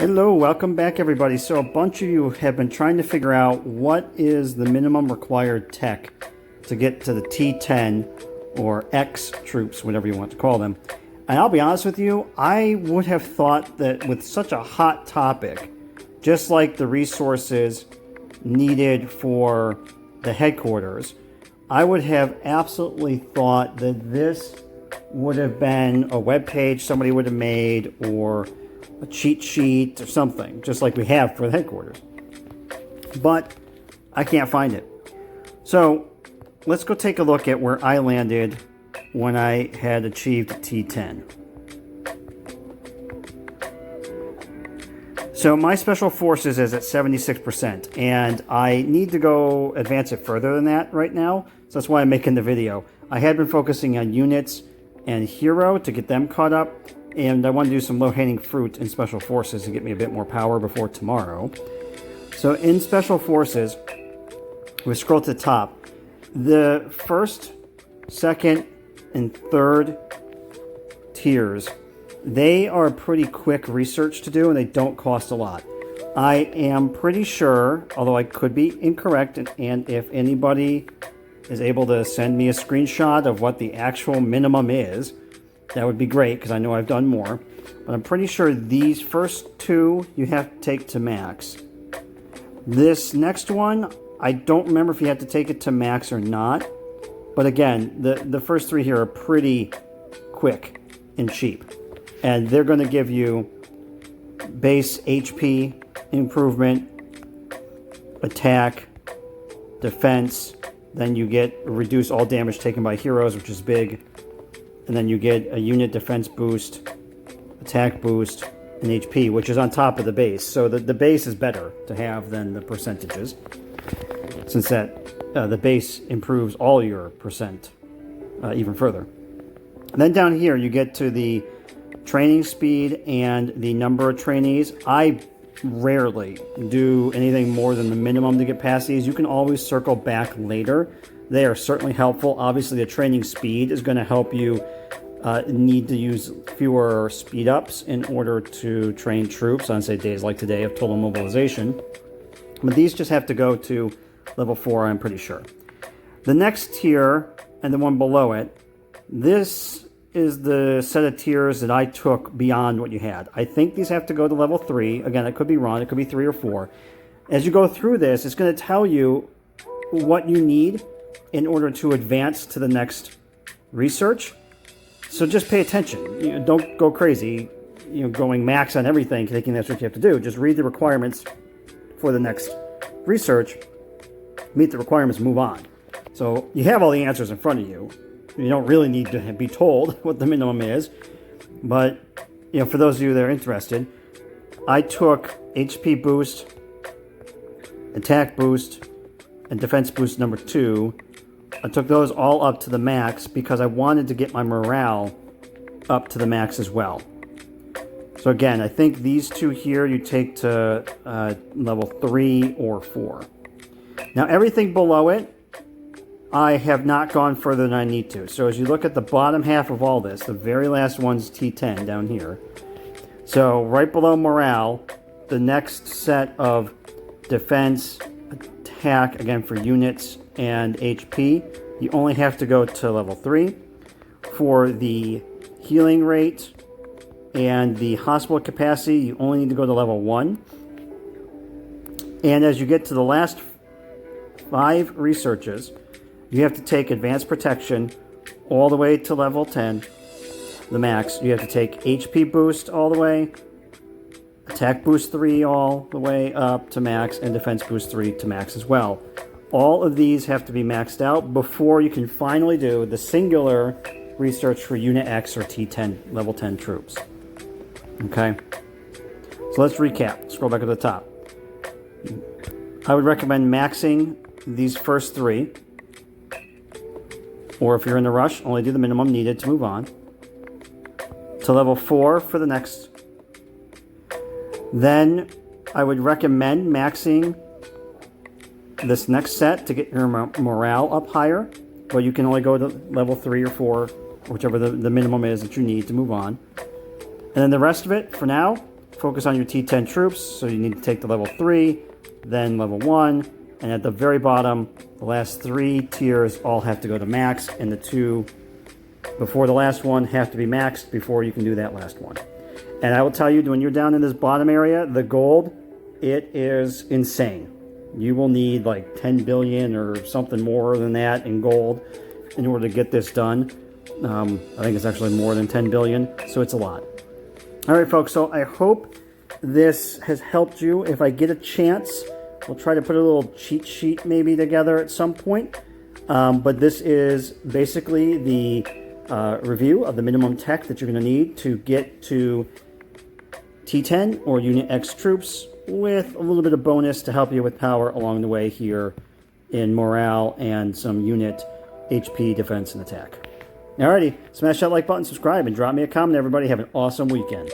Hello, welcome back everybody. So a bunch of you have been trying to figure out what is the minimum required tech to get to the T10 or X troops, whatever you want to call them. And I'll be honest with you, I would have thought that with such a hot topic, just like the resources needed for the headquarters, I would have absolutely thought that this would have been a web page somebody would have made or a cheat sheet or something, just like we have for the headquarters. But I can't find it. So let's go take a look at where I landed when I had achieved T10. So my special forces is at 76%, and I need to go advance it further than that right now. So that's why I'm making the video. I had been focusing on units and hero to get them caught up, and I want to do some low-hanging fruit in special forces to get me a bit more power before tomorrow. So in special forces, we scroll to the top. The first, second, and third tiers, they are pretty quick research to do, and they don't cost a lot. I am pretty sure, although I could be incorrect, and if anybody is able to send me a screenshot of what the actual minimum is, that would be great, because I know I've done more. But I'm pretty sure these first two you have to take to max. This next one, I don't remember if you have to take it to max or not. But again, the first three here are pretty quick and cheap. And they're going to give you base HP improvement, attack, defense. Then you get reduce all damage taken by heroes, which is big. And then you get a unit defense boost, attack boost, and HP, which is on top of the base. So the base is better to have than the percentages, since that the base improves all your percent even further. And then down here you get to the training speed and the number of trainees. I rarely do anything more than the minimum to get past these. You can always circle back later. They are certainly helpful. Obviously, the training speed is going to help you need to use fewer speed ups in order to train troops on, say, days like today of total mobilization. But these just have to go to level 4, I'm pretty sure. The next tier and the one below it, this is the set of tiers that I took beyond what you had. I think these have to go to level 3. Again, I could be wrong. It could be 3 or 4. As you go through this, it's going to tell you what you need in order to advance to the next research. So just pay attention. Don't go crazy, going max on everything, thinking that's what you have to do. Just read the requirements for the next research, meet the requirements, move on. So you have all the answers in front of you. You don't really need to be told what the minimum is. But, for those of you that are interested, I took HP boost, attack boost, and defense boost number 2. I took those all up to the max because I wanted to get my morale up to the max as well. So again, I think these two here you take to level 3 or 4. Now everything below it, I have not gone further than I need to. So as you look at the bottom half of all this, the very last one's T10 down here. So right below morale, the next set of defense, attack, again for units, and HP, you only have to go to level 3. For the healing rate and the hospital capacity, you only need to go to level 1. And as you get to the last 5 researches, you have to take advanced protection all the way to level 10, the max. You have to take HP boost all the way, attack boost 3 all the way up to max, and defense boost 3 to max as well. All of these have to be maxed out before you can finally do the singular research for Unit X or T10 level 10 troops. Okay? So let's recap. Scroll back to the top. I would recommend maxing these first 3. Or if you're in a rush, only do the minimum needed to move on. To level 4 for the next. Then I would recommend maxing this next set to get your morale up higher, but you can only go to level 3 or 4, whichever the minimum is that you need to move on. And then the rest of it, for now, focus on your T10 troops. So you need to take the level 3, then level 1, and at the very bottom, the last 3 tiers all have to go to max, and the 2 before the last one have to be maxed before you can do that last one. And I will tell you, when you're down in this bottom area, the gold, it is insane. You will need like 10 billion or something more than that in gold in order to get this done. I think it's actually more than 10 billion, so it's a lot. All right, folks, so I hope this has helped you. If I get a chance, we'll try to put a little cheat sheet maybe together at some point. But this is basically the review of the minimum tech that you're going to need to get to T10 or Unit X troops, with a little bit of bonus to help you with power along the way here in morale and some unit HP, defense, and attack. Alrighty, smash that like button, subscribe, and drop me a comment, everybody. Have an awesome weekend.